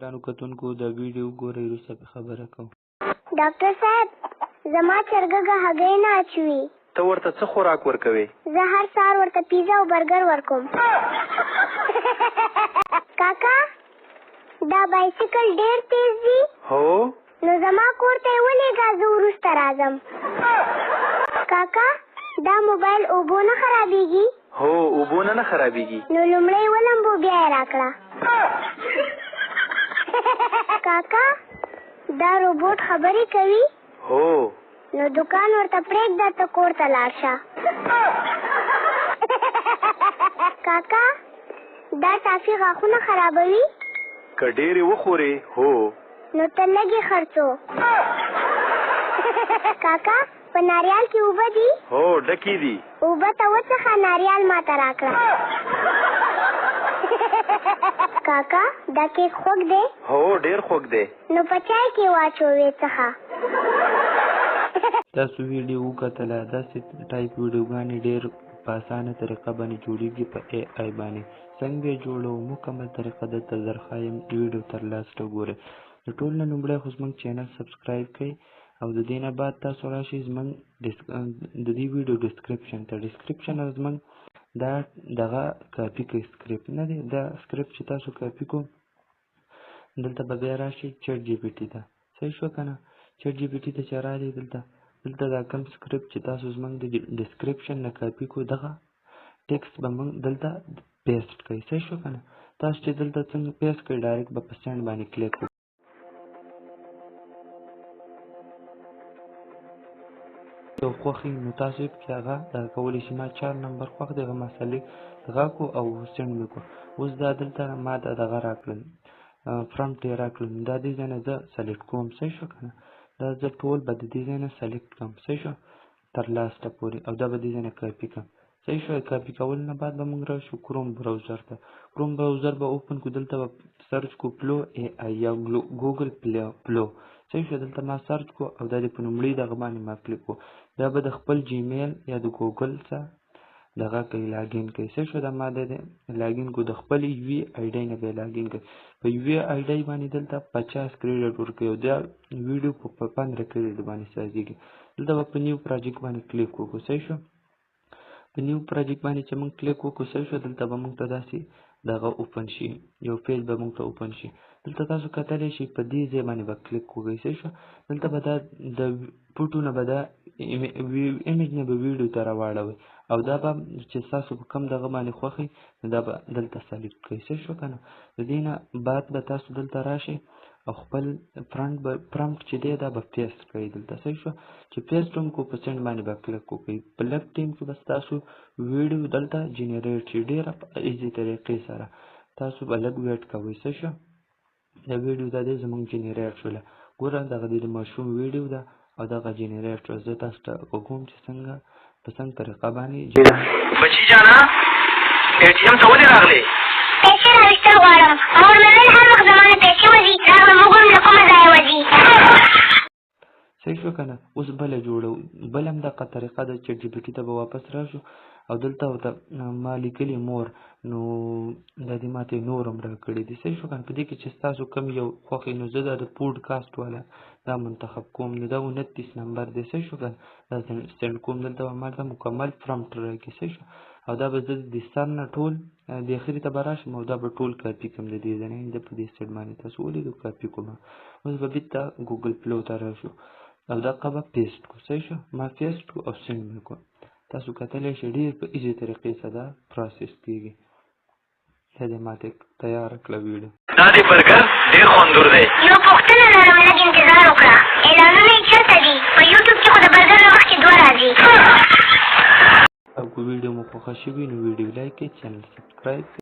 ګرانو کتونکو د ویډیو ګورئ وروسته به خبره کوم. ډاکټر صاحب زما چرګه هګۍ نه اچوي. ته ورته څه خوراک ورکوې؟ زه هر سهار ورته پیزا او برګر ورکوم. کاکا دا بایسکل ډېر تیز دی. هو نو زما کور ته یې ولېږه زه وروسته راځم. کاکا دا موبایل اوبو نه خرابېږي؟ هو اوبو نه خرابېږي. نو لومړی ولمبو بیا یې راکړه. کاکا دا روبوټ خبرې کوي؟ هو نو دکان ورته پرېږده ته کور ته لاړ شه. کاکا دا ټافي غاښونه خرابوي؟ که ډېرې وخورې هو نو ته لږې خرڅو. کاکا په ناریال کې اوبه دي؟ هو ډکې دي. اوبه ته وڅښه ناریال ماته راکړه. کاکا دا کیک خوږ دی؟ هو ډېر خوږ دی. نو په چای کې واچوې څخه. تاسو ویډیو وکتله. داسې ټایپ ویډیوګانې ډېر په اسانه طریقه باندې جوړېږي په AI باندې. څنګه یې جوړو مکمل طریقه درته درښایم. ویډیو تر لاسته وګورئ. د ټول نه لومړی خو زموږ چینل سبسکرایب کړئ او د دې نه بعد تاسو راشئ زموږ د دې ویډیو ډسکرپشن ته. ډسکرپشن زموږ دا دغه کاپي کړئ سکرپټ نه دی. دا سکرپټ چې تاسو کاپي کړو دلته به بیا راشئ چټ GPT ته. صحیح شو که نه؟ چټ GPT ته چې راغلئ دلته دا کوم سکرپټ چې تاسو زموږ د ډسکرپشن نه کاپي کړو دغه ټیکسټ به موږ دلته پیسټ کړئ. صحیح شو که نه؟ تاسو چې دلته څنګه پیسټ کړئ ډایرکټ به په سینډ باندې کلیک وکړئ. یو خوښي نو تاسو یې پکې هغه دغه کولی شئ. ما 4 نمبر خوښ دی هغه مسلې دغه کړو او سینډ مې کړو. اوس دا دلته ما ته دغه راکړل فرنټ یې راکړل. دا دې ځای نه زه سلیکټ کوم. صحیح شو که نه؟ دا زه ټول به د دې ځای نه سلیکټ کړم. صحیح شو تر لاسته پورې او دا به دې ځای نه کاپي کړم. صحیح شو. کاپي کول نه بعد به موږ راشو کروم براوزر ته. کروم براوزر به اوپن کړو. دلته به سرچ کړو پلو AI یا ګوګل پلو. صحیح شو. دلته ما سرچ کړو او دا دې په لومړي دغه باندې ما کلیک کړو. دا به د خپل جیمیل یا د ګوګل څخه دغه کوي لاګین کوي. صحیح شو. دا ما د لاګین کو د خپل یوې آی ډی نه به لاګین کوي. په یوې آی ډی باندې دلته 50 کریډټ ورکوي او دا ویډیو په 15 کریډټ باندې سازیږي. دلته به په نیو پروجیکټ باندې کلیک وکړو. صحیح شو. په نیو پروجیکټ باندې چې موږ کلیک وکړو صحیح شو. دلته به موږ ته داسې دغه اوپن شي. یو پیج به موږ ته اوپن شي. دلته تاسو کتلی شئ په دې ځای باندې به کلیک وکړئ. صحیح شو. دلته به دا د فوټو نه به دا ایمیج نه به ویډیو ته راواړوئ او دا به چې ستاسو په کوم دغه باندې خوښي نو دا به دلته سلیکټ کړئ. صحیح شو که نه؟ د دې نه بعد به تاسو دلته راشئ او خپل پرمپټ چې دی دا به پیسټ کړئ دلته. صحیح شو. چې پیسټ هم کړو په سینډ باندې به کلیک وکړئ. په لږ ټایم کې به ستاسو ویډیو دلته جنریټ شي ډېره په ایزي طریقې سره. تاسو به لږ ویټ کوئ. صحیح شو. دا ویډیو دا دی زموږ جنریټ شوله. ګوره دغه د ماشوم ویډیو ده او دغه جنریټ شو. زه تاسو ته وګورم چې څنګه په څنګه طریقه باندې بچی جانا ATM ته ولې راغلې؟ پیسې راویستل غواړم. مور مې ویل هر وخت زما نه پیسې وځي راغلم وګورم له کومه ځایه وځي. صحیح شو که نه؟ اوس بله جوړو. بل هم دغه طریقه ده. چټ GPT ته به واپس راشو او دلته ورته ما لیکلي مور نو دا دې ماته نور هم راکړي دي. صحیح شو که نه؟ په دې کې چې ستاسو کوم یو خوښي نو زه دا د پوډکاسټ والا دا منتخب کوم. نو دا 29 نمبر دی. صحیح شو که نه؟ دا سینډ کوم. دلته به ما ته مکمل پرمپټ راکړي. صحیح شو. او دا به زه د سر نه ټول د اخري ته به راشم او دا به ټول کاپي کړم د دې ځای نه. د په دې سایډ باندې تاسو ولیدو کاپي کوم. اوس به بېرته ګوګل پلو ته راشو او دغه به پیسټ کړو. صحیح شو. ما پیسټ کړو او سینډ مې کړو. تاسو کتلی شئ ډېر په ایزي طریقې سره دا پروسس کېږي. دا دې ماته تیاره کړه ویډیو. دا دې برګر ډېر خوندور دی. یو پوښتنه لرم لږ انتظار وکړه. اعلانونه یې چېرته دي؟ په یوټیوب کې خو د برګر نه مخکې 2 راځي. او که ویډیو مو خوښه شوي نو ویډیو لایک کړئ، چینل سبسکرایب کړئ.